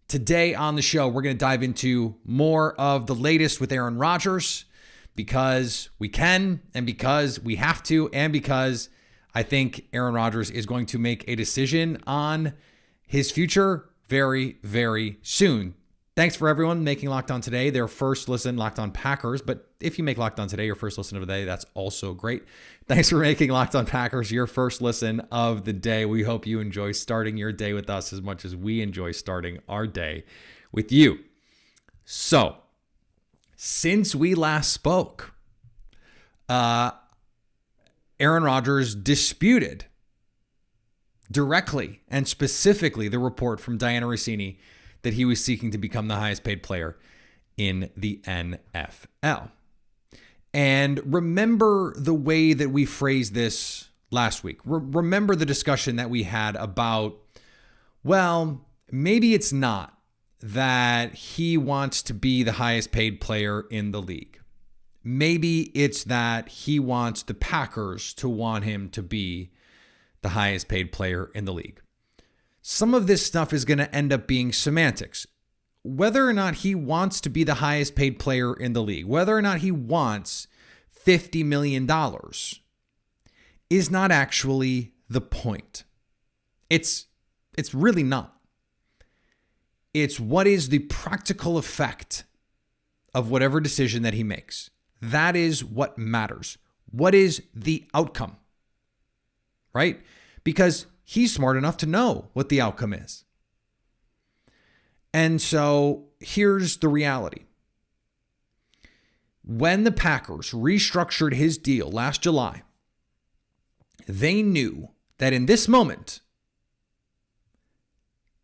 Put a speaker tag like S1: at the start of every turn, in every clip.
S1: Today on the show, we're going to dive into more of the latest with Aaron Rodgers because we can and because we have to and because I think Aaron Rodgers is going to make a decision on his future very, very soon. Thanks for everyone making Locked On Today their first listen, Locked On Packers. But if you make Locked On Today your first listen of the day, that's also great. Thanks for making Locked On Packers your first listen of the day. We hope you enjoy starting your day with us as much as we enjoy starting our day with you. So, since we last spoke, Aaron Rodgers disputed directly and specifically the report from Dianna Russini that he was seeking to become the highest paid player in the NFL. And remember the way that we phrased this last week. Remember the discussion that we had about, well, maybe it's not that he wants to be the highest paid player in the league. Maybe it's that he wants the Packers to want him to be the highest paid player in the league. Some of this stuff is going to end up being semantics. Whether or not he wants to be the highest paid player in the league, whether or not he wants $50 million is not actually the point. It's really not. It's what is the practical effect of whatever decision that he makes. That is what matters. What is the outcome? Right? Because he's smart enough to know what the outcome is. And so here's the reality. When the Packers restructured his deal last July, they knew that in this moment,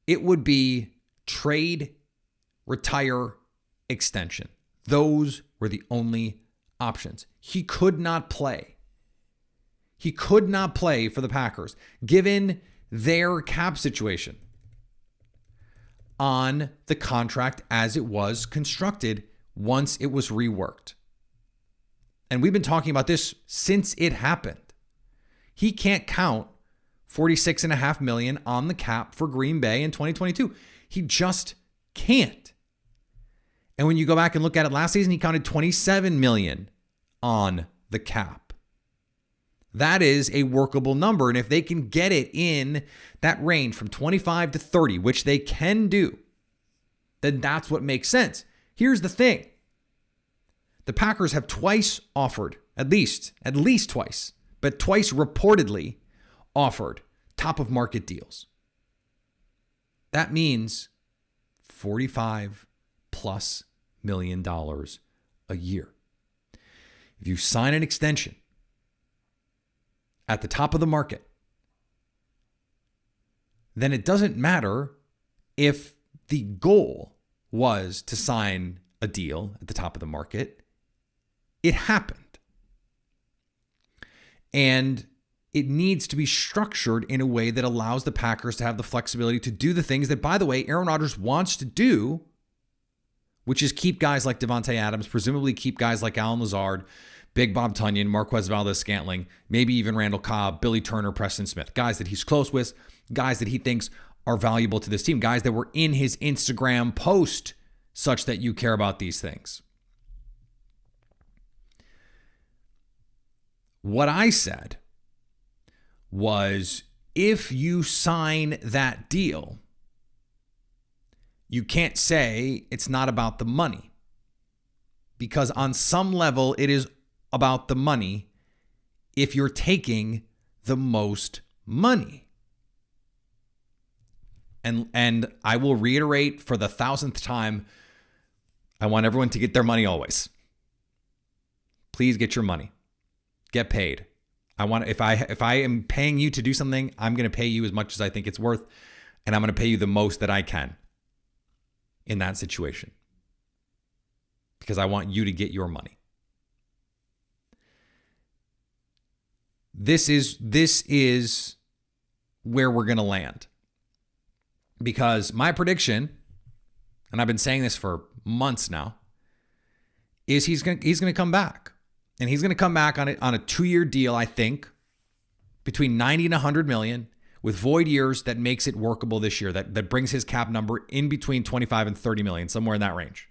S1: it would be trade, retire, extension. Those were the only options. He could not play. He could not play for the Packers, given their cap situation on the contract as it was constructed once it was reworked. And we've been talking about this since it happened. He can't count $46.5 million on the cap for Green Bay in 2022. He just can't. And when you go back and look at it last season, he counted $27 million on the cap. That is a workable number. And if they can get it in that range from 25 to 30, which they can do, then that's what makes sense. Here's the thing. The Packers have twice offered, at least twice, but twice reportedly offered top of market deals. That means $45+ million a year. If you sign an extension at the top of the market, then it doesn't matter if the goal was to sign a deal at the top of the market. It happened. And it needs to be structured in a way that allows the Packers to have the flexibility to do the things that, by the way, Aaron Rodgers wants to do, which is keep guys like Davante Adams, presumably keep guys like Allen Lazard, Big Bob Tunyon, Marquez Valdes-Scantling, maybe even Randall Cobb, Billy Turner, Preston Smith, guys that he's close with, guys that he thinks are valuable to this team, guys that were in his Instagram post such that you care about these things. What I said was, if you sign that deal, you can't say it's not about the money, because on some level it is about the money if you're taking the most money. And I will reiterate for the 1,000th time, I want everyone to get their money always. Please get your money. Get paid. If I am paying you to do something, I'm going to pay you as much as I think it's worth, and I'm going to pay you the most that I can in that situation, because I want you to get your money. This is where we're going to land, because my prediction, and I've been saying this for months now, is he's going to come back. And he's going to come back on a 2-year deal, I think, between 90 and 100 million, with void years that makes it workable this year, that brings his cap number in between 25 and 30 million, somewhere in that range.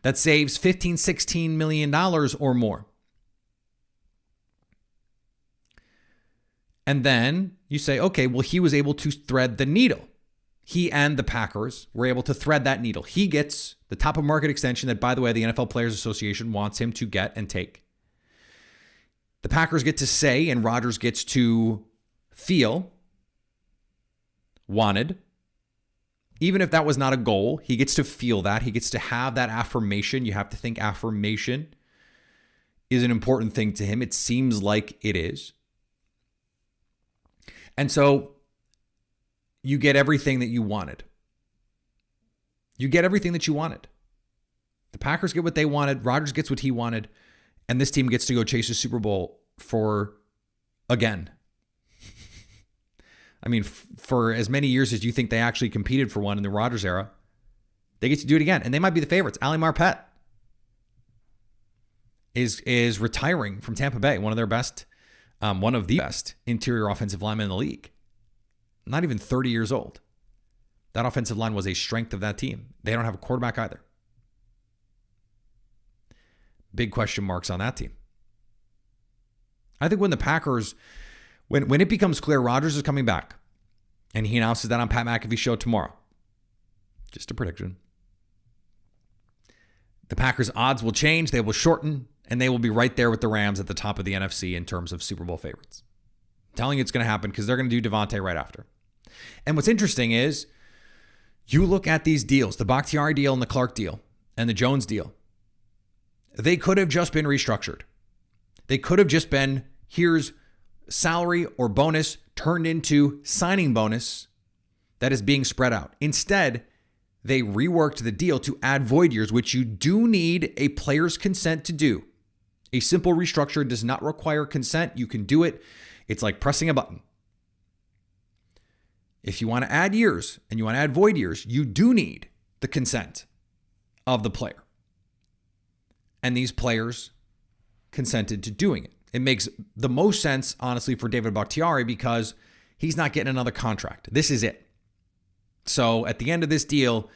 S1: That saves $15, $16 million or more. And then you say, okay, well, he was able to thread the needle. He and the Packers were able to thread that needle. He gets the top of market extension that, by the way, the NFL Players Association wants him to get and take. The Packers get to say, and Rodgers gets to feel wanted. Even if that was not a goal, he gets to feel that. He gets to have that affirmation. You have to think affirmation is an important thing to him. It seems like it is. And so you get everything that you wanted. You get everything that you wanted. The Packers get what they wanted. Rodgers gets what he wanted. And this team gets to go chase a Super Bowl for again. I mean, for as many years as you think they actually competed for one in the Rodgers era, they get to do it again. And they might be the favorites. Ali Marpet is retiring from Tampa Bay, one of the best interior offensive linemen in the league. Not even 30 years old. That offensive line was a strength of that team. They don't have a quarterback either. Big question marks on that team. I think when the Packers, when it becomes clear Rodgers is coming back, and he announces that on Pat McAfee's show tomorrow, just a prediction, the Packers' odds will change, they will shorten, and they will be right there with the Rams at the top of the NFC in terms of Super Bowl favorites. I'm telling you it's going to happen because they're going to do Davante right after. And what's interesting is you look at these deals, the Bakhtiari deal and the Clark deal and the Jones deal. They could have just been restructured. They could have just been, here's salary or bonus turned into signing bonus that is being spread out. Instead, they reworked the deal to add void years, which you do need a player's consent to do. A simple restructure does not require consent. You can do it. It's like pressing a button. If you want to add years and you want to add void years, you do need the consent of the player. And these players consented to doing it. It makes the most sense, honestly, for David Bakhtiari because he's not getting another contract. This is it. So at the end of this deal,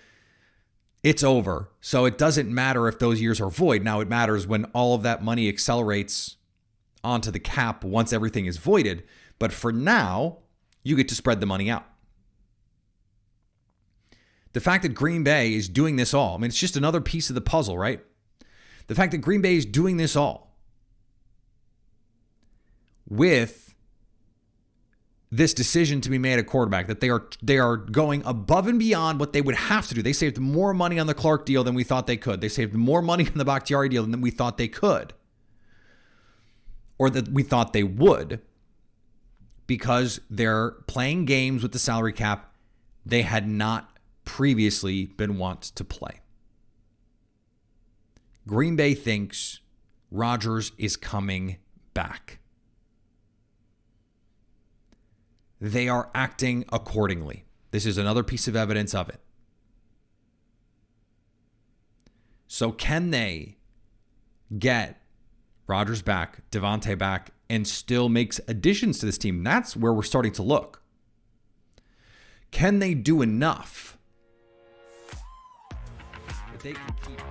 S1: it's over. So it doesn't matter if those years are void. Now it matters when all of that money accelerates onto the cap once everything is voided. But for now, you get to spread the money out. The fact that Green Bay is doing this all, I mean, it's just another piece of the puzzle, right? The fact that Green Bay is doing this all with this decision to be made at quarterback, that they are going above and beyond what they would have to do. They saved more money on the Clark deal than we thought they could. They saved more money on the Bakhtiari deal than we thought they could, or that we thought they would, because they're playing games with the salary cap they had not previously been wont to play. Green Bay thinks Rodgers is coming back. They are acting accordingly. This is another piece of evidence of it. So can they get Rodgers back, Davante back, and still makes additions to this team? That's where we're starting to look. Can they do enough that they can keep